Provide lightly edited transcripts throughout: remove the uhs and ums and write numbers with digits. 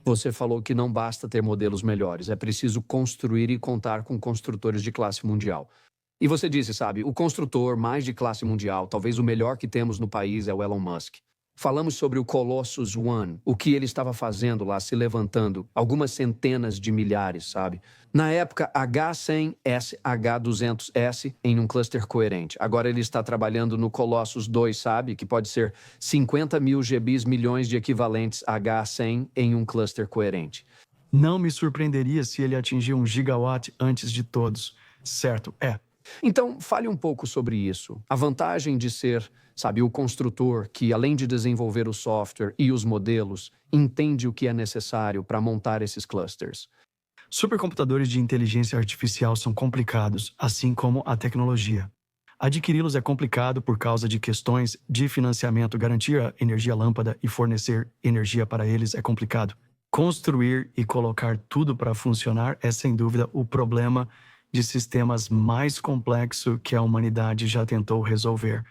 Você falou que não basta ter modelos melhores, é preciso construir e contar com construtores de classe mundial. E você disse, sabe, o construtor mais de classe mundial, talvez o melhor que temos no país é o Elon Musk. Falamos sobre o Colossus One, o que ele estava fazendo lá, se levantando, algumas centenas de milhares, sabe? Na época, H100S, H200S em um cluster coerente. Agora ele está trabalhando no Colossus 2, sabe? Que pode ser 50 mil GBs, milhões de equivalentes H100 em um cluster coerente. Não me surpreenderia se ele atingir 1 gigawatt antes de todos. Certo, é. Então, fale um pouco sobre isso. A vantagem de ser, sabe, o construtor que, além de desenvolver o software e os modelos, entende o que é necessário para montar esses clusters. Supercomputadores de inteligência artificial são complicados, assim como a tecnologia. Adquiri-los é complicado por causa de questões de financiamento. Garantir a energia lâmpada e fornecer energia para eles é complicado. Construir e colocar tudo para funcionar é, sem dúvida, o problema de sistemas mais complexo que a humanidade já tentou resolver.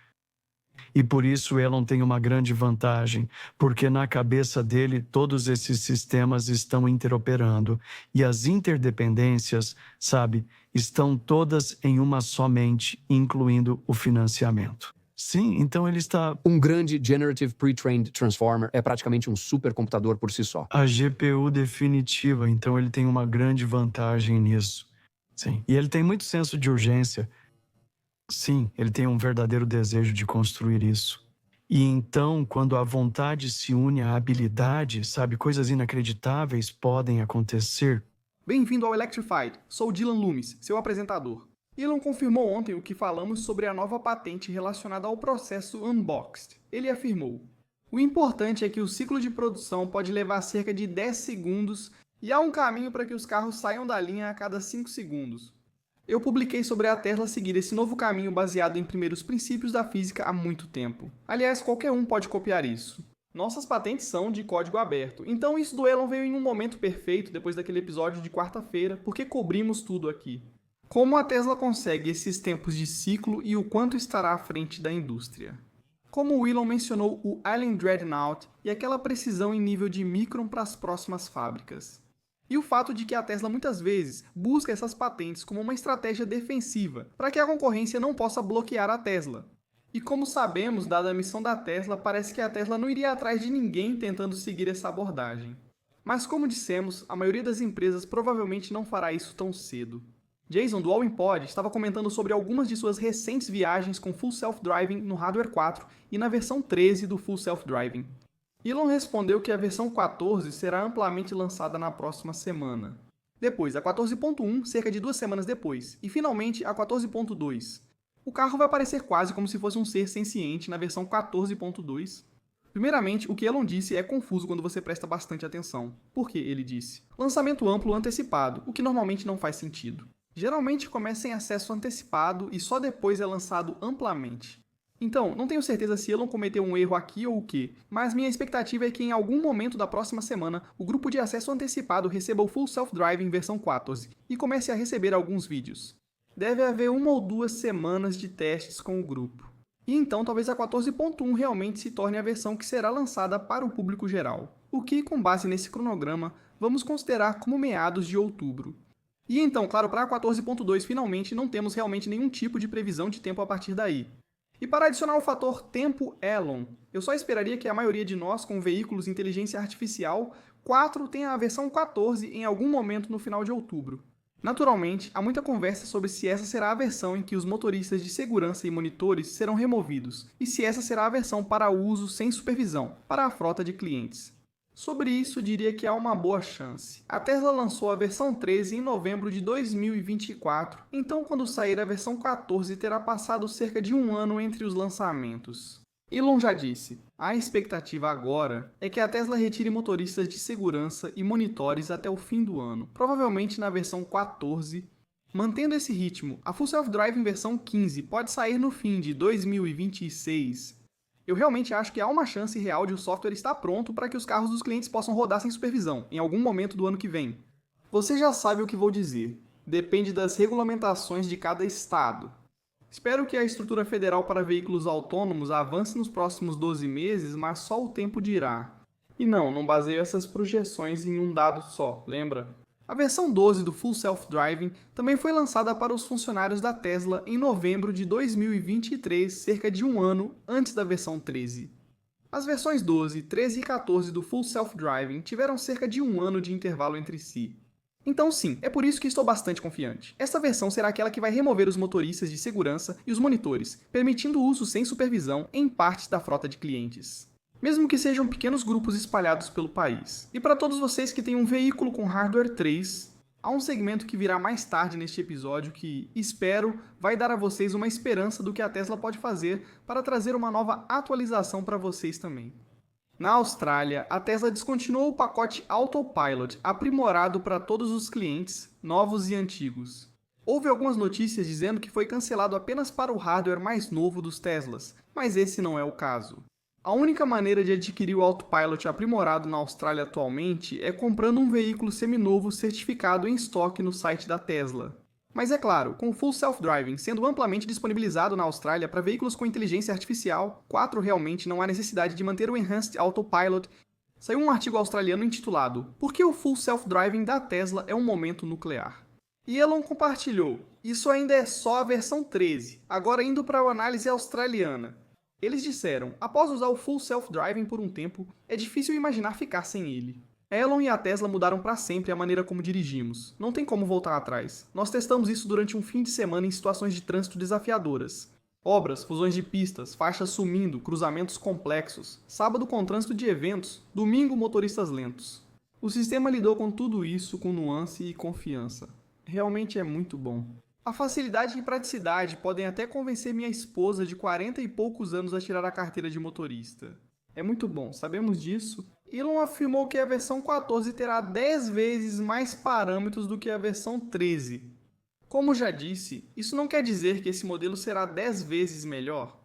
E por isso Elon tem uma grande vantagem, porque na cabeça dele todos esses sistemas estão interoperando e as interdependências, sabe, estão todas em uma só mente, incluindo o financiamento. Sim, então ele está... Um grande Generative Pre-trained Transformer é praticamente um supercomputador por si só. A GPU definitiva, então ele tem uma grande vantagem nisso. Sim, e ele tem muito senso de urgência. Sim, ele tem um verdadeiro desejo de construir isso. E então, quando a vontade se une à habilidade, sabe, coisas inacreditáveis podem acontecer. Bem-vindo ao Electrified, sou Dylan Loomis, seu apresentador. Elon confirmou ontem o que falamos sobre a nova patente relacionada ao processo Unboxed. Ele afirmou: o importante é que o ciclo de produção pode levar cerca de 10 segundos e há um caminho para que os carros saiam da linha a cada 5 segundos. Eu publiquei sobre a Tesla seguir esse novo caminho baseado em primeiros princípios da física há muito tempo. Aliás, qualquer um pode copiar isso. Nossas patentes são de código aberto, então isso do Elon veio em um momento perfeito depois daquele episódio de quarta-feira, porque cobrimos tudo aqui. Como a Tesla consegue esses tempos de ciclo e o quanto estará à frente da indústria? Como o Elon mencionou o Island Dreadnought e aquela precisão em nível de micron para as próximas fábricas. E o fato de que a Tesla muitas vezes busca essas patentes como uma estratégia defensiva, para que a concorrência não possa bloquear a Tesla. E como sabemos, dada a missão da Tesla, parece que a Tesla não iria atrás de ninguém tentando seguir essa abordagem. Mas como dissemos, a maioria das empresas provavelmente não fará isso tão cedo. Jason, do All In Pod, estava comentando sobre algumas de suas recentes viagens com Full Self-Driving no Hardware 4 e na versão 13 do Full Self-Driving. Elon respondeu que a versão 14 será amplamente lançada na próxima semana. Depois, a 14.1, cerca de 2 semanas depois. E, finalmente, a 14.2. O carro vai parecer quase como se fosse um ser senciente na versão 14.2. Primeiramente, o que Elon disse é confuso quando você presta bastante atenção. Por que ele disse? Lançamento amplo antecipado, o que normalmente não faz sentido. Geralmente começa em acesso antecipado e só depois é lançado amplamente. Então, não tenho certeza se Elon cometeu um erro aqui ou o quê, mas minha expectativa é que em algum momento da próxima semana, o grupo de acesso antecipado receba o Full Self-Driving versão 14 e comece a receber alguns vídeos. Deve haver 1 ou 2 semanas de testes com o grupo. E então talvez a 14.1 realmente se torne a versão que será lançada para o público geral, o que, com base nesse cronograma, vamos considerar como meados de outubro. E então, claro, para a 14.2 finalmente não temos realmente nenhum tipo de previsão de tempo a partir daí. E para adicionar o fator tempo Elon, eu só esperaria que a maioria de nós com veículos inteligência artificial 4 tenha a versão 14 em algum momento no final de outubro. Naturalmente, há muita conversa sobre se essa será a versão em que os motoristas de segurança e monitores serão removidos, e se essa será a versão para uso sem supervisão, para a frota de clientes. Sobre isso, diria que há uma boa chance. A Tesla lançou a versão 13 em novembro de 2024, então quando sair a versão 14 terá passado cerca de 1 ano entre os lançamentos. Elon já disse, a expectativa agora é que a Tesla retire motoristas de segurança e monitores até o fim do ano, provavelmente na versão 14. Mantendo esse ritmo, a Full Self-Driving versão 15 pode sair no fim de 2026. Eu realmente acho que há uma chance real de o software estar pronto para que os carros dos clientes possam rodar sem supervisão, em algum momento do ano que vem. Você já sabe o que vou dizer. Depende das regulamentações de cada estado. Espero que a estrutura federal para veículos autônomos avance nos próximos 12 meses, mas só o tempo dirá. E não baseio essas projeções em um dado só, lembra? A versão 12 do Full Self-Driving também foi lançada para os funcionários da Tesla em novembro de 2023, cerca de um ano antes da versão 13. As versões 12, 13 e 14 do Full Self-Driving tiveram cerca de um ano de intervalo entre si. Então sim, é por isso que estou bastante confiante. Esta versão será aquela que vai remover os motoristas de segurança e os monitores, permitindo o uso sem supervisão em partes da frota de clientes, mesmo que sejam pequenos grupos espalhados pelo país. E para todos vocês que têm um veículo com hardware 3, há um segmento que virá mais tarde neste episódio que, espero, vai dar a vocês uma esperança do que a Tesla pode fazer para trazer uma nova atualização para vocês também. Na Austrália, a Tesla descontinuou o pacote Autopilot, aprimorado para todos os clientes, novos e antigos. Houve algumas notícias dizendo que foi cancelado apenas para o hardware mais novo dos Teslas, mas esse não é o caso. A única maneira de adquirir o Autopilot aprimorado na Austrália atualmente é comprando um veículo seminovo certificado em estoque no site da Tesla. Mas é claro, com o Full Self-Driving sendo amplamente disponibilizado na Austrália para veículos com inteligência artificial, 4 realmente não há necessidade de manter o Enhanced Autopilot. Saiu um artigo australiano intitulado "Por que o Full Self-Driving da Tesla é um momento nuclear?". E Elon compartilhou: "Isso ainda é só a versão 13, agora indo para a análise australiana". Eles disseram: após usar o Full Self-Driving por um tempo, é difícil imaginar ficar sem ele. Elon e a Tesla mudaram para sempre a maneira como dirigimos. Não tem como voltar atrás. Nós testamos isso durante um fim de semana em situações de trânsito desafiadoras. Obras, fusões de pistas, faixas sumindo, cruzamentos complexos. Sábado com trânsito de eventos, domingo motoristas lentos. O sistema lidou com tudo isso com nuance e confiança. Realmente é muito bom. A facilidade e praticidade podem até convencer minha esposa de 40 e poucos anos a tirar a carteira de motorista. É muito bom, sabemos disso. Elon afirmou que a versão 14 terá 10 vezes mais parâmetros do que a versão 13. Como já disse, isso não quer dizer que esse modelo será 10 vezes melhor.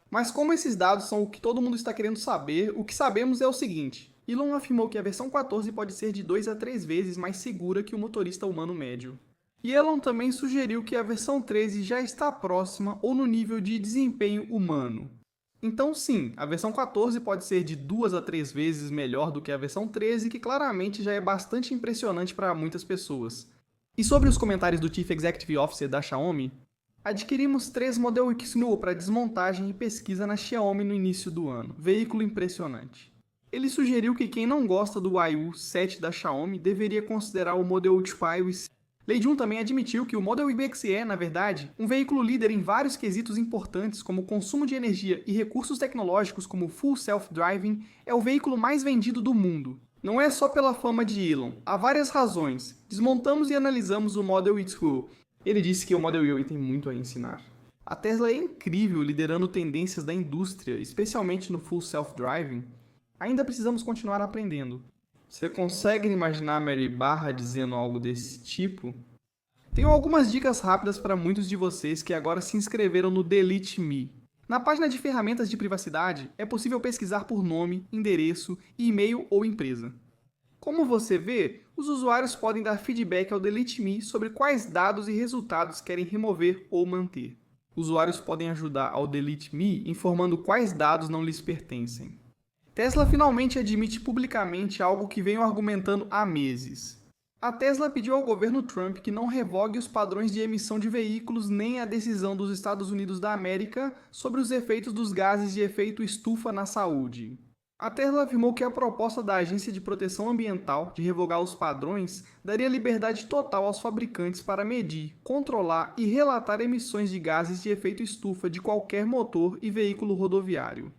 Mas como esses dados são o que todo mundo está querendo saber, o que sabemos é o seguinte: Elon afirmou que a versão 14 pode ser de 2 a 3 vezes mais segura que o motorista humano médio. E Elon também sugeriu que a versão 13 já está próxima ou no nível de desempenho humano. Então sim, a versão 14 pode ser de 2 a 3 vezes melhor do que a versão 13, que claramente já é bastante impressionante para muitas pessoas. E sobre os comentários do Chief Executive Officer da Xiaomi, adquirimos 3 Model X Nuo para desmontagem e pesquisa na Xiaomi no início do ano. Veículo impressionante. Ele sugeriu que quem não gosta do Waiu 7 da Xiaomi deveria considerar o Model Y. Lei Jun também admitiu que o Model Y é, na verdade, um veículo líder em vários quesitos importantes como consumo de energia e recursos tecnológicos como Full Self-Driving, é o veículo mais vendido do mundo. Não é só pela fama de Elon, há várias razões. Desmontamos e analisamos o Model Y. Ele disse que o Model Y tem muito a ensinar. A Tesla é incrível liderando tendências da indústria, especialmente no Full Self-Driving. Ainda precisamos continuar aprendendo. Você consegue imaginar Mary Barra dizendo algo desse tipo? Tenho algumas dicas rápidas para muitos de vocês que agora se inscreveram no Delete Me. Na página de ferramentas de privacidade, é possível pesquisar por nome, endereço, e-mail ou empresa. Como você vê, os usuários podem dar feedback ao Delete Me sobre quais dados e resultados querem remover ou manter. Usuários podem ajudar ao Delete Me informando quais dados não lhes pertencem. Tesla finalmente admite publicamente algo que venho argumentando há meses. A Tesla pediu ao governo Trump que não revogue os padrões de emissão de veículos nem a decisão dos Estados Unidos da América sobre os efeitos dos gases de efeito estufa na saúde. A Tesla afirmou que a proposta da Agência de Proteção Ambiental de revogar os padrões daria liberdade total aos fabricantes para medir, controlar e relatar emissões de gases de efeito estufa de qualquer motor e veículo rodoviário.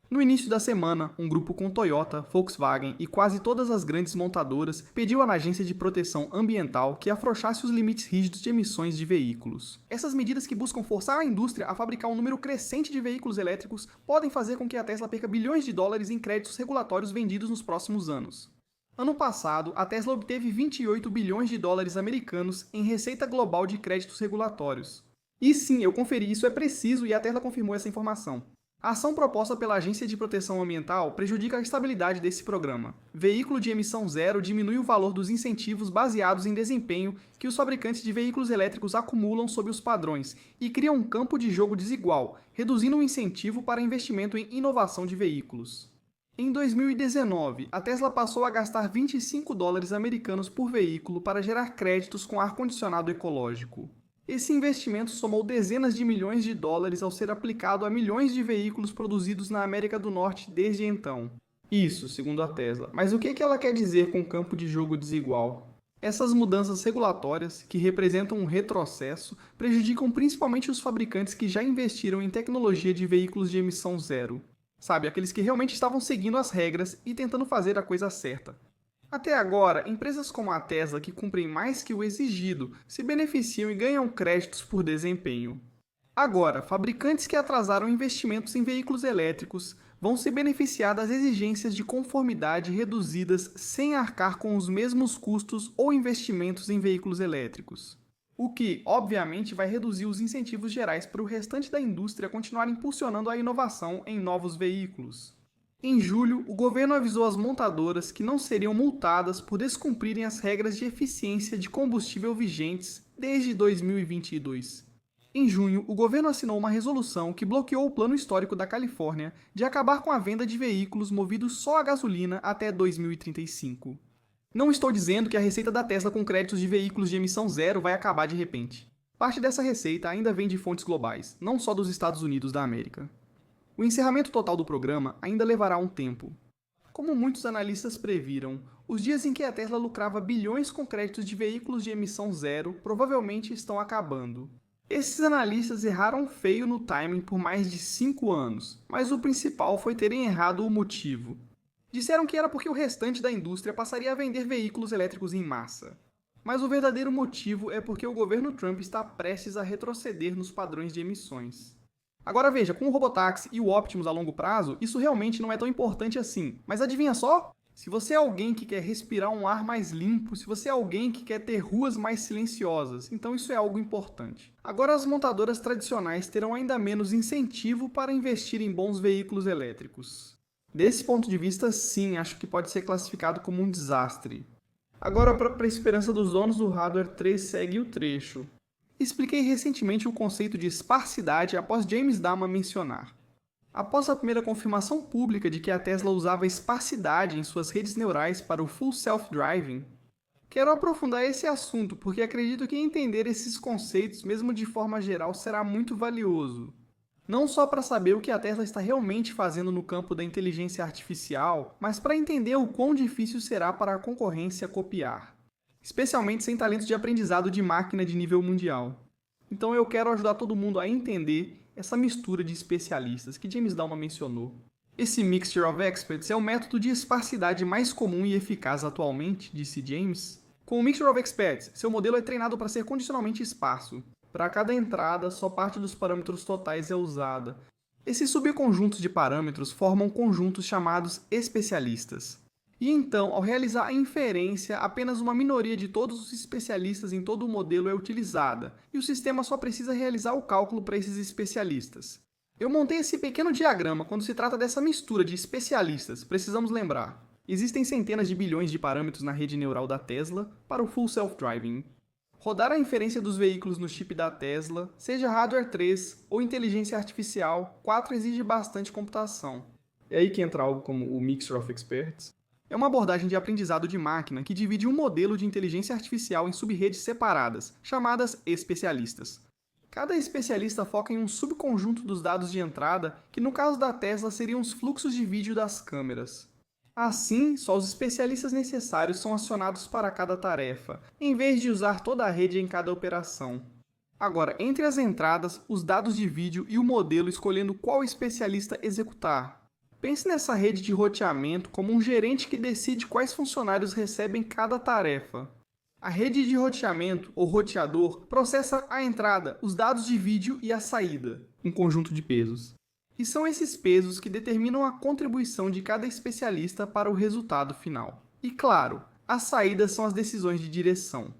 No início da semana, um grupo com Toyota, Volkswagen e quase todas as grandes montadoras pediu à Agência de Proteção Ambiental que afrouxasse os limites rígidos de emissões de veículos. Essas medidas que buscam forçar a indústria a fabricar um número crescente de veículos elétricos podem fazer com que a Tesla perca bilhões de dólares em créditos regulatórios vendidos nos próximos anos. Ano passado, a Tesla obteve 28 bilhões de dólares americanos em receita global de créditos regulatórios. E sim, eu conferi, isso é preciso e a Tesla confirmou essa informação. A ação proposta pela Agência de Proteção Ambiental prejudica a estabilidade desse programa. Veículo de emissão zero diminui o valor dos incentivos baseados em desempenho que os fabricantes de veículos elétricos acumulam sob os padrões e cria um campo de jogo desigual, reduzindo o incentivo para investimento em inovação de veículos. Em 2019, a Tesla passou a gastar 25 dólares americanos por veículo para gerar créditos com ar-condicionado ecológico. Esse investimento somou dezenas de milhões de dólares ao ser aplicado a milhões de veículos produzidos na América do Norte desde então. Isso, segundo a Tesla. Mas o que ela quer dizer com campo de jogo desigual? Essas mudanças regulatórias, que representam um retrocesso, prejudicam principalmente os fabricantes que já investiram em tecnologia de veículos de emissão zero. Sabe, aqueles que realmente estavam seguindo as regras e tentando fazer a coisa certa. Até agora, empresas como a Tesla, que cumprem mais que o exigido, se beneficiam e ganham créditos por desempenho. Agora, fabricantes que atrasaram investimentos em veículos elétricos vão se beneficiar das exigências de conformidade reduzidas sem arcar com os mesmos custos ou investimentos em veículos elétricos. O que, obviamente, vai reduzir os incentivos gerais para o restante da indústria continuar impulsionando a inovação em novos veículos. Em julho, o governo avisou as montadoras que não seriam multadas por descumprirem as regras de eficiência de combustível vigentes desde 2022. Em junho, o governo assinou uma resolução que bloqueou o plano histórico da Califórnia de acabar com a venda de veículos movidos só a gasolina até 2035. Não estou dizendo que a receita da Tesla com créditos de veículos de emissão zero vai acabar de repente. Parte dessa receita ainda vem de fontes globais, não só dos Estados Unidos da América. O encerramento total do programa ainda levará um tempo. Como muitos analistas previram, os dias em que a Tesla lucrava bilhões com créditos de veículos de emissão zero provavelmente estão acabando. Esses analistas erraram feio no timing por mais de 5 anos, mas o principal foi terem errado o motivo. Disseram que era porque o restante da indústria passaria a vender veículos elétricos em massa. Mas o verdadeiro motivo é porque o governo Trump está prestes a retroceder nos padrões de emissões. Agora veja, com o Robotaxi e o Optimus a longo prazo, isso realmente não é tão importante assim. Mas adivinha só? Se você é alguém que quer respirar um ar mais limpo, se você é alguém que quer ter ruas mais silenciosas, então isso é algo importante. Agora as montadoras tradicionais terão ainda menos incentivo para investir em bons veículos elétricos. Desse ponto de vista, sim, acho que pode ser classificado como um desastre. Agora, para a esperança dos donos do hardware 3, segue o trecho. Expliquei recentemente o conceito de esparsidade após James Damma mencionar. Após a primeira confirmação pública de que a Tesla usava esparsidade em suas redes neurais para o Full Self-Driving, quero aprofundar esse assunto porque acredito que entender esses conceitos, mesmo de forma geral, será muito valioso. Não só para saber o que a Tesla está realmente fazendo no campo da inteligência artificial, mas para entender o quão difícil será para a concorrência copiar, especialmente sem talento de aprendizado de máquina de nível mundial. Então eu quero ajudar todo mundo a entender essa mistura de especialistas que James Damma mencionou. Esse Mixture of Experts é o método de esparsidade mais comum e eficaz atualmente, disse James. Com o Mixture of Experts, seu modelo é treinado para ser condicionalmente esparso. Para cada entrada, só parte dos parâmetros totais é usada. Esses subconjuntos de parâmetros formam conjuntos chamados especialistas. E então, ao realizar a inferência, apenas uma minoria de todos os especialistas em todo o modelo é utilizada, e o sistema só precisa realizar o cálculo para esses especialistas. Eu montei esse pequeno diagrama quando se trata dessa mistura de especialistas, precisamos lembrar. Existem centenas de bilhões de parâmetros na rede neural da Tesla para o Full Self-Driving. Rodar a inferência dos veículos no chip da Tesla, seja hardware 3 ou inteligência artificial, 4 exige bastante computação. É aí que entra algo como o Mixture of Experts. É uma abordagem de aprendizado de máquina que divide um modelo de inteligência artificial em sub-redes separadas, chamadas especialistas. Cada especialista foca em um subconjunto dos dados de entrada, que no caso da Tesla seriam os fluxos de vídeo das câmeras. Assim, só os especialistas necessários são acionados para cada tarefa, em vez de usar toda a rede em cada operação. Agora, entre as entradas, os dados de vídeo e o modelo escolhendo qual especialista executar. Pense nessa rede de roteamento como um gerente que decide quais funcionários recebem cada tarefa. A rede de roteamento, ou roteador, processa a entrada, os dados de vídeo e a saída, um conjunto de pesos. E são esses pesos que determinam a contribuição de cada especialista para o resultado final. E claro, as saídas são as decisões de direção.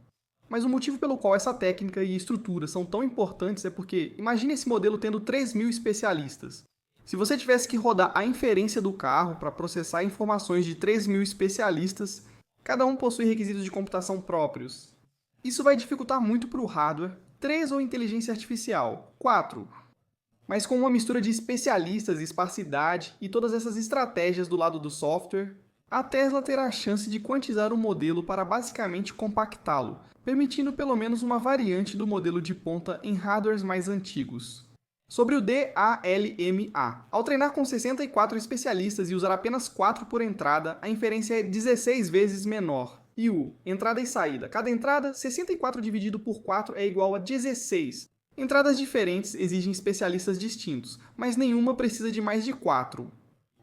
Mas o motivo pelo qual essa técnica e estrutura são tão importantes é porque, imagine esse modelo tendo 3.000 especialistas. Se você tivesse que rodar a inferência do carro para processar informações de 3.000 especialistas, cada um possui requisitos de computação próprios. Isso vai dificultar muito para o hardware, 3 ou inteligência artificial, 4. Mas com uma mistura de especialistas, esparsidade e todas essas estratégias do lado do software, a Tesla terá a chance de quantizar o modelo para basicamente compactá-lo, permitindo pelo menos uma variante do modelo de ponta em hardwares mais antigos. Sobre o DALMA, ao treinar com 64 especialistas e usar apenas 4 por entrada, a inferência é 16 vezes menor. E o entrada e saída. Cada entrada, 64 dividido por 4 é igual a 16. Entradas diferentes exigem especialistas distintos, mas nenhuma precisa de mais de 4.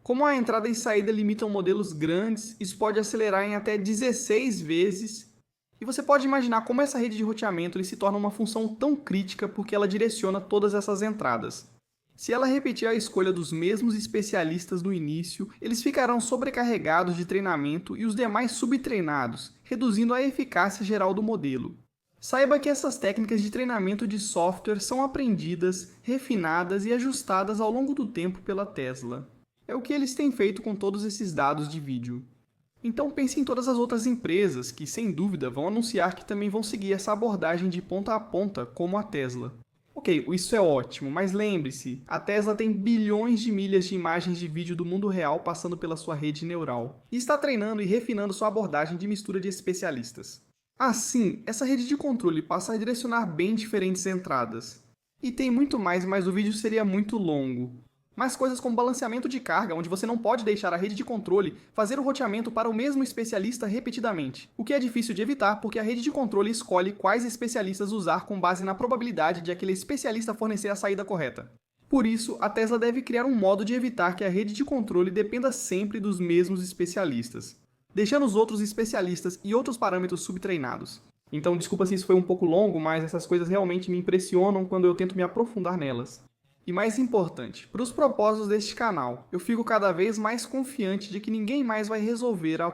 Como a entrada e saída limitam modelos grandes, isso pode acelerar em até 16 vezes. E você pode imaginar como essa rede de roteamento se torna uma função tão crítica porque ela direciona todas essas entradas. Se ela repetir a escolha dos mesmos especialistas no início, eles ficarão sobrecarregados de treinamento e os demais subtreinados, reduzindo a eficácia geral do modelo. Saiba que essas técnicas de treinamento de software são aprendidas, refinadas e ajustadas ao longo do tempo pela Tesla. É o que eles têm feito com todos esses dados de vídeo. Então pense em todas as outras empresas que, sem dúvida, vão anunciar que também vão seguir essa abordagem de ponta a ponta, como a Tesla. Ok, isso é ótimo, mas lembre-se, a Tesla tem bilhões de milhas de imagens de vídeo do mundo real passando pela sua rede neural, e está treinando e refinando sua abordagem de mistura de especialistas. Assim, essa rede de controle passa a direcionar bem diferentes entradas. E tem muito mais, mas o vídeo seria muito longo. Mas coisas como balanceamento de carga, onde você não pode deixar a rede de controle fazer o roteamento para o mesmo especialista repetidamente, o que é difícil de evitar porque a rede de controle escolhe quais especialistas usar com base na probabilidade de aquele especialista fornecer a saída correta. Por isso, a Tesla deve criar um modo de evitar que a rede de controle dependa sempre dos mesmos especialistas, deixando os outros especialistas e outros parâmetros subtreinados. Então, desculpa se isso foi um pouco longo, mas essas coisas realmente me impressionam quando eu tento me aprofundar nelas. E mais importante, para os propósitos deste canal, eu fico cada vez mais confiante de que ninguém mais vai resolver a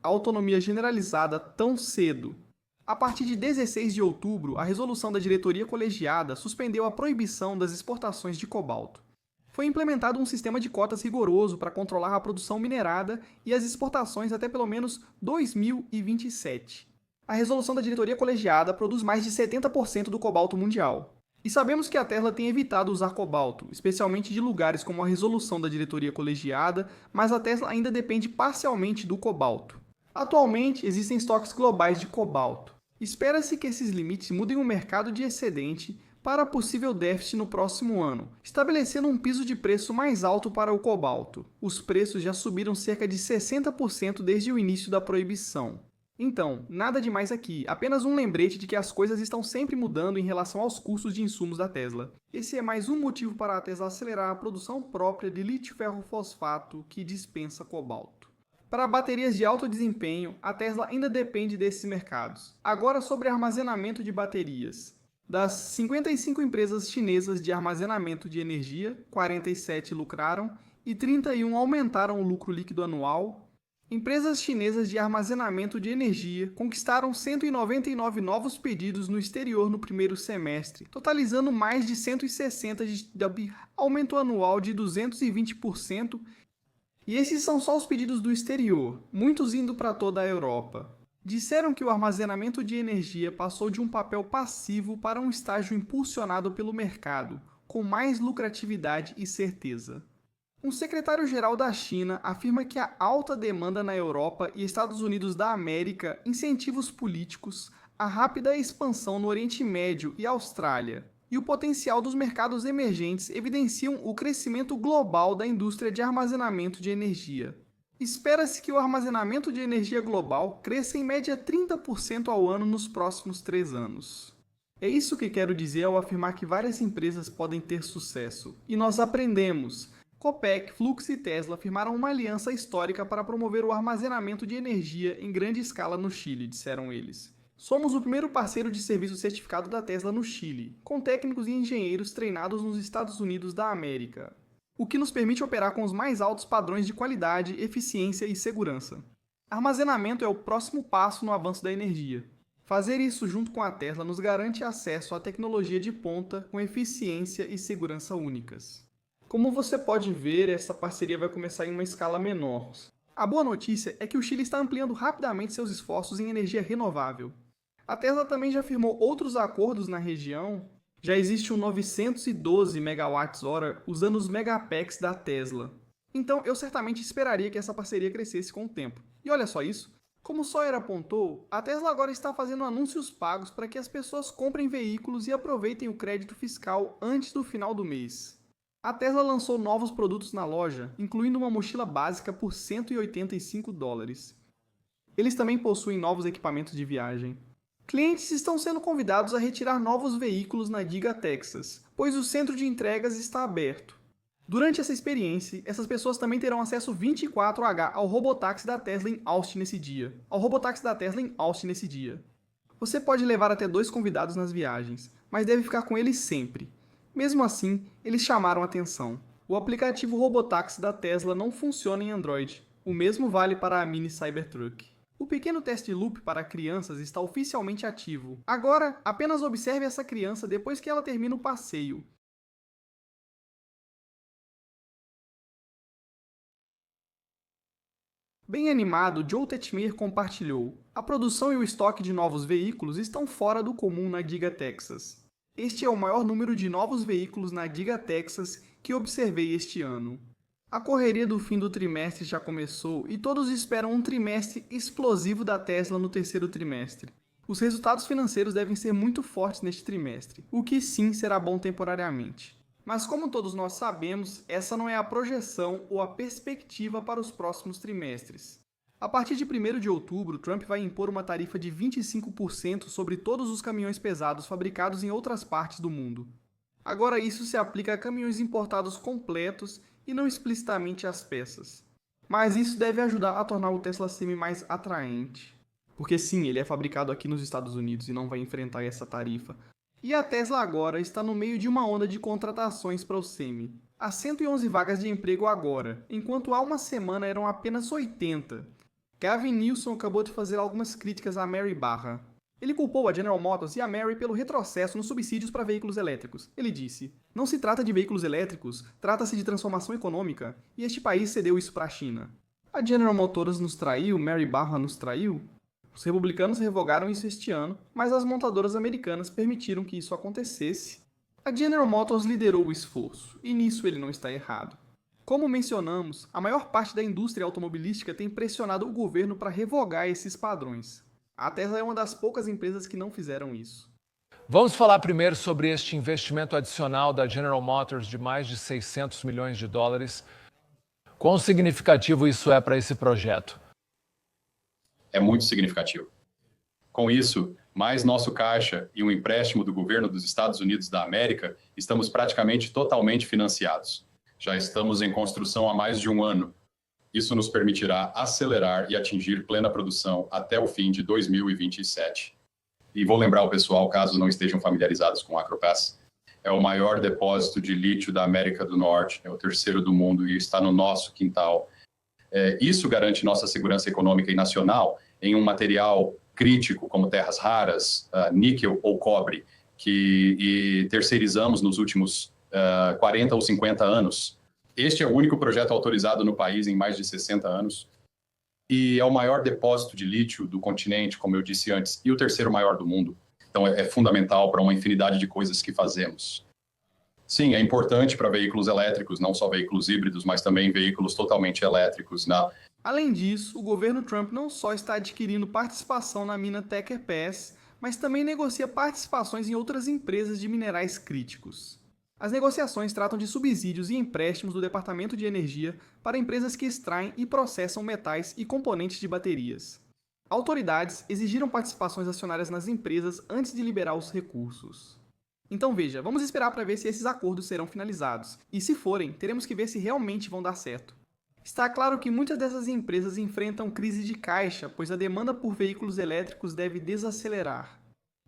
autonomia generalizada tão cedo. A partir de 16 de outubro, a resolução da diretoria colegiada suspendeu a proibição das exportações de cobalto. Foi implementado um sistema de cotas rigoroso para controlar a produção minerada e as exportações até pelo menos 2027. A resolução da diretoria colegiada produz mais de 70% do cobalto mundial. E sabemos que a Tesla tem evitado usar cobalto, especialmente de lugares como a resolução da diretoria colegiada, mas a Tesla ainda depende parcialmente do cobalto. Atualmente, existem estoques globais de cobalto. Espera-se que esses limites mudem o mercado de excedente para possível déficit no próximo ano, estabelecendo um piso de preço mais alto para o cobalto. Os preços já subiram cerca de 60% desde o início da proibição. Então, nada demais aqui, apenas um lembrete de que as coisas estão sempre mudando em relação aos custos de insumos da Tesla. Esse é mais um motivo para a Tesla acelerar a produção própria de lítio-ferro-fosfato que dispensa cobalto. Para baterias de alto desempenho, a Tesla ainda depende desses mercados. Agora sobre armazenamento de baterias. Das 55 empresas chinesas de armazenamento de energia, 47 lucraram e 31 aumentaram o lucro líquido anual. Empresas chinesas de armazenamento de energia conquistaram 199 novos pedidos no exterior no primeiro semestre, totalizando mais de 160 de aumento anual de 220%, e esses são só os pedidos do exterior, muitos indo para toda a Europa. Disseram que o armazenamento de energia passou de um papel passivo para um estágio impulsionado pelo mercado, com mais lucratividade e certeza. Um secretário-geral da China afirma que a alta demanda na Europa e Estados Unidos da América incentiva os políticos, a rápida expansão no Oriente Médio e Austrália, e o potencial dos mercados emergentes evidenciam o crescimento global da indústria de armazenamento de energia. Espera-se que o armazenamento de energia global cresça em média 30% ao ano nos próximos 3 anos. É isso que quero dizer ao afirmar que várias empresas podem ter sucesso. E nós aprendemos. Copec, Flux e Tesla firmaram uma aliança histórica para promover o armazenamento de energia em grande escala no Chile, disseram eles. Somos o primeiro parceiro de serviço certificado da Tesla no Chile, com técnicos e engenheiros treinados nos Estados Unidos da América, o que nos permite operar com os mais altos padrões de qualidade, eficiência e segurança. Armazenamento é o próximo passo no avanço da energia. Fazer isso junto com a Tesla nos garante acesso à tecnologia de ponta com eficiência e segurança únicas. Como você pode ver, essa parceria vai começar em uma escala menor. A boa notícia é que o Chile está ampliando rapidamente seus esforços em energia renovável. A Tesla também já firmou outros acordos na região Já existe um 912 megawatts-hora usando os megapacks da Tesla. Então, eu certamente esperaria que essa parceria crescesse com o tempo. E olha só isso. Como o Sawyer apontou, a Tesla agora está fazendo anúncios pagos para que as pessoas comprem veículos e aproveitem o crédito fiscal antes do final do mês. A Tesla lançou novos produtos na loja, incluindo uma mochila básica por $185. Eles também possuem novos equipamentos de viagem. Clientes estão sendo convidados a retirar novos veículos na Giga Texas, pois o centro de entregas está aberto. Durante essa experiência, essas pessoas também terão acesso 24h ao robotáxi da Tesla em Austin nesse dia. Você pode levar até 2 convidados nas viagens, mas deve ficar com eles sempre. Mesmo assim, eles chamaram atenção. O aplicativo robotáxi da Tesla não funciona em Android. O mesmo vale para a Mini Cybertruck. O pequeno teste loop para crianças está oficialmente ativo. Agora, apenas observe essa criança depois que ela termina o passeio. Bem animado, Joe Tetmir compartilhou: a produção e o estoque de novos veículos estão fora do comum na Giga Texas. Este é o maior número de novos veículos na Giga Texas que observei este ano. A correria do fim do trimestre já começou e todos esperam um trimestre explosivo da Tesla no terceiro trimestre. Os resultados financeiros devem ser muito fortes neste trimestre, o que sim será bom temporariamente. Mas como todos nós sabemos, essa não é a projeção ou a perspectiva para os próximos trimestres. A partir de 1º de outubro, Trump vai impor uma tarifa de 25% sobre todos os caminhões pesados fabricados em outras partes do mundo. Agora isso se aplica a caminhões importados completos e não explicitamente às peças. Mas isso deve ajudar a tornar o Tesla Semi mais atraente. Porque sim, ele é fabricado aqui nos Estados Unidos e não vai enfrentar essa tarifa. E a Tesla agora está no meio de uma onda de contratações para o Semi. Há 111 vagas de emprego agora, enquanto há uma semana eram apenas 80. Gavin Newsom acabou de fazer algumas críticas a Mary Barra. Ele culpou a General Motors e a Mary pelo retrocesso nos subsídios para veículos elétricos. Ele disse: "Não se trata de veículos elétricos, trata-se de transformação econômica, e este país cedeu isso para a China." A General Motors nos traiu? Mary Barra nos traiu? Os republicanos revogaram isso este ano, mas as montadoras americanas permitiram que isso acontecesse. A General Motors liderou o esforço, e nisso ele não está errado. Como mencionamos, a maior parte da indústria automobilística tem pressionado o governo para revogar esses padrões. A Tesla é uma das poucas empresas que não fizeram isso. Vamos falar primeiro sobre este investimento adicional da General Motors de mais de $600 milhões. Quão significativo isso é para esse projeto? É muito significativo. Com isso, mais nosso caixa e um empréstimo do governo dos Estados Unidos da América, estamos praticamente totalmente financiados. Já estamos em construção há mais de um ano. Isso nos permitirá acelerar e atingir plena produção até o fim de 2027. E vou lembrar o pessoal, caso não estejam familiarizados com o Acropass, é o maior depósito de lítio da América do Norte, é o terceiro do mundo e está no nosso quintal. Isso garante nossa segurança econômica e nacional em um material crítico como terras raras, níquel ou cobre, que terceirizamos nos últimos 40 ou 50 anos. Este é o único projeto autorizado no país em mais de 60 anos e é o maior depósito de lítio do continente, como eu disse antes, e o terceiro maior do mundo. Então é fundamental para uma infinidade de coisas que fazemos. Sim, é importante para veículos elétricos, não só veículos híbridos, mas também veículos totalmente elétricos. Além disso, o governo Trump não só está adquirindo participação na mina Thacker Pass, mas também negocia participações em outras empresas de minerais críticos. As negociações tratam de subsídios e empréstimos do Departamento de Energia para empresas que extraem e processam metais e componentes de baterias. Autoridades exigiram participações acionárias nas empresas antes de liberar os recursos. Então veja, vamos esperar para ver se esses acordos serão finalizados, e se forem, teremos que ver se realmente vão dar certo. Está claro que muitas dessas empresas enfrentam crise de caixa, pois a demanda por veículos elétricos deve desacelerar.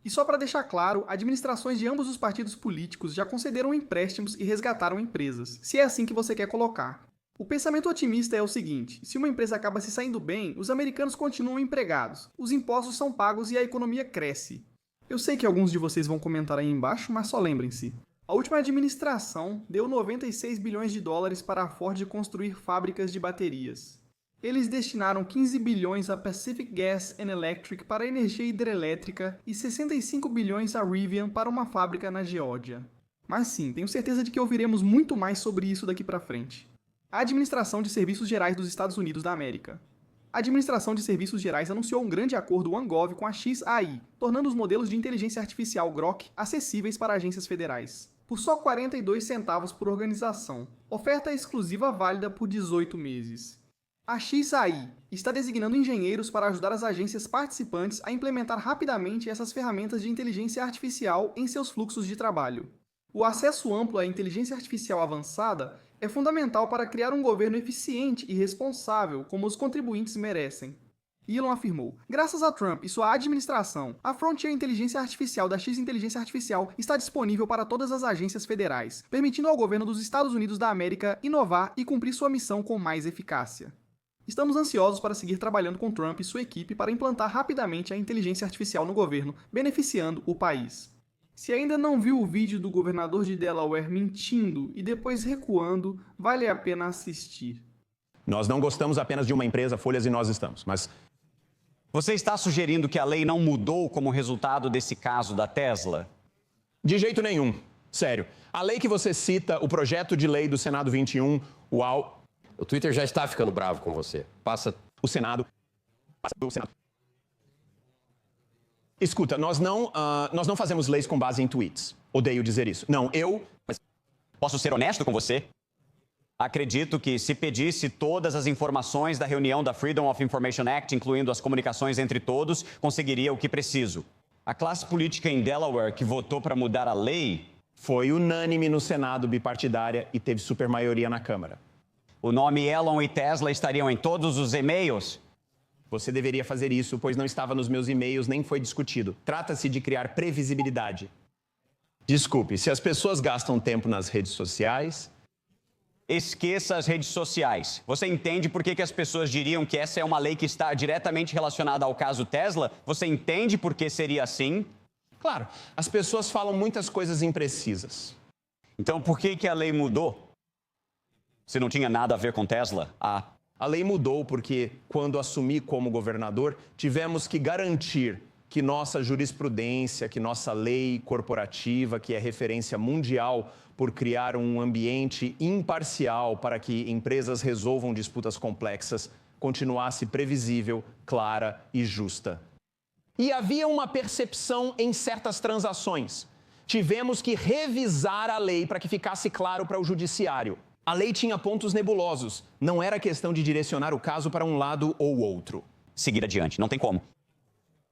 E só para deixar claro, administrações de ambos os partidos políticos já concederam empréstimos e resgataram empresas, se é assim que você quer colocar. O pensamento otimista é o seguinte: se uma empresa acaba se saindo bem, os americanos continuam empregados, os impostos são pagos e a economia cresce. Eu sei que alguns de vocês vão comentar aí embaixo, mas só lembrem-se. A última administração deu $96 bilhões para a Ford construir fábricas de baterias. Eles destinaram 15 bilhões a Pacific Gas and Electric para energia hidrelétrica e 65 bilhões a Rivian para uma fábrica na Geórgia. Mas sim, tenho certeza de que ouviremos muito mais sobre isso daqui para frente. A Administração de Serviços Gerais dos Estados Unidos da América. A Administração de Serviços Gerais anunciou um grande acordo OneGov com a XAI, tornando os modelos de inteligência artificial Grok acessíveis para agências federais. Por só 42 centavos por organização. Oferta exclusiva válida por 18 meses. A XAI está designando engenheiros para ajudar as agências participantes a implementar rapidamente essas ferramentas de inteligência artificial em seus fluxos de trabalho. O acesso amplo à inteligência artificial avançada é fundamental para criar um governo eficiente e responsável, como os contribuintes merecem. Elon afirmou: graças a Trump e sua administração, a Frontier Inteligência Artificial da X Inteligência Artificial está disponível para todas as agências federais, permitindo ao governo dos Estados Unidos da América inovar e cumprir sua missão com mais eficácia. Estamos ansiosos para seguir trabalhando com Trump e sua equipe para implantar rapidamente a inteligência artificial no governo, beneficiando o país. Se ainda não viu o vídeo do governador de Delaware mentindo e depois recuando, vale a pena assistir. Nós não gostamos apenas de uma empresa, Folhas e Nós estamos, mas... Você está sugerindo que a lei não mudou como resultado desse caso da Tesla? De jeito nenhum. Sério. A lei que você cita, o projeto de lei do Senado 21, uau... O Twitter já está ficando bravo com você. Passa... O Senado... Passa do Senado... Escuta, nós não fazemos leis com base em tweets. Odeio dizer isso. Não, Mas posso ser honesto com você? Acredito que se pedisse todas as informações da reunião da Freedom of Information Act, incluindo as comunicações entre todos, conseguiria o que preciso. A classe política em Delaware que votou para mudar a lei... Foi unânime no Senado bipartidária e teve supermaioria na Câmara. O nome Elon e Tesla estariam em todos os e-mails? Você deveria fazer isso, pois não estava nos meus e-mails nem foi discutido. Trata-se de criar previsibilidade. Desculpe, se as pessoas gastam tempo nas redes sociais... Esqueça as redes sociais. Você entende por que as pessoas diriam que essa é uma lei que está diretamente relacionada ao caso Tesla? Você entende por que seria assim? Claro, as pessoas falam muitas coisas imprecisas. Então por que a lei mudou? Se não tinha nada a ver com Tesla? A lei mudou porque, quando assumi como governador, tivemos que garantir que nossa jurisprudência, que nossa lei corporativa, que é referência mundial por criar um ambiente imparcial para que empresas resolvam disputas complexas, continuasse previsível, clara e justa. E havia uma percepção em certas transações. Tivemos que revisar a lei para que ficasse claro para o judiciário. A lei tinha pontos nebulosos. Não era questão de direcionar o caso para um lado ou outro. Seguir adiante, não tem como.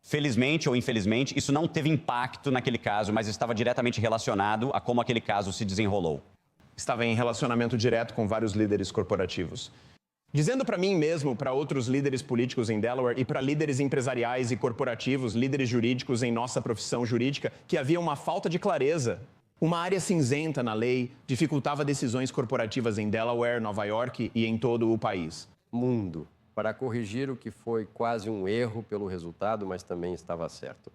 Felizmente ou infelizmente, isso não teve impacto naquele caso, mas estava diretamente relacionado a como aquele caso se desenrolou. Estava em relacionamento direto com vários líderes corporativos. Dizendo para mim mesmo, para outros líderes políticos em Delaware e para líderes empresariais e corporativos, líderes jurídicos em nossa profissão jurídica, que havia uma falta de clareza. Uma área cinzenta na lei dificultava decisões corporativas em Delaware, Nova York e em todo o país. Mundo, para corrigir o que foi quase um erro pelo resultado, mas também estava certo.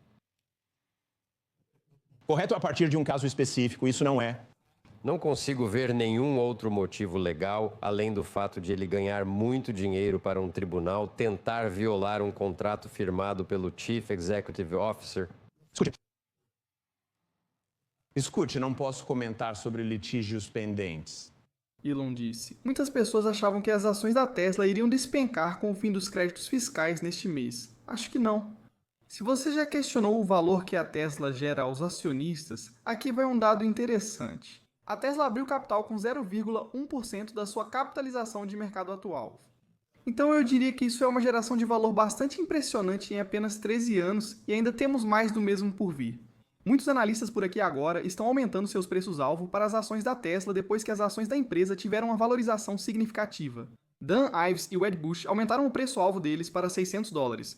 Correto a partir de um caso específico, isso não é. Não consigo ver nenhum outro motivo legal, além do fato de ele ganhar muito dinheiro para um tribunal, tentar violar um contrato firmado pelo Chief Executive Officer. Escute, não posso comentar sobre litígios pendentes. Elon disse. Muitas pessoas achavam que as ações da Tesla iriam despencar com o fim dos créditos fiscais neste mês. Acho que não. Se você já questionou o valor que a Tesla gera aos acionistas, aqui vai um dado interessante. A Tesla abriu capital com 0,1% da sua capitalização de mercado atual. Então eu diria que isso é uma geração de valor bastante impressionante em apenas 13 anos e ainda temos mais do mesmo por vir. Muitos analistas por aqui agora estão aumentando seus preços-alvo para as ações da Tesla depois que as ações da empresa tiveram uma valorização significativa. Dan Ives e Ed Bush aumentaram o preço-alvo deles para $600.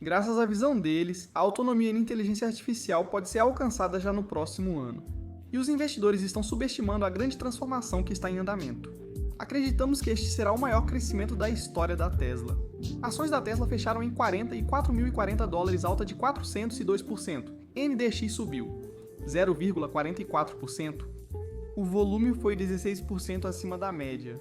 Graças à visão deles, a autonomia em inteligência artificial pode ser alcançada já no próximo ano. E os investidores estão subestimando a grande transformação que está em andamento. Acreditamos que este será o maior crescimento da história da Tesla. Ações da Tesla fecharam em $40 e $4.040, alta de 402%. NDX subiu 0,44%. O volume foi 16% acima da média.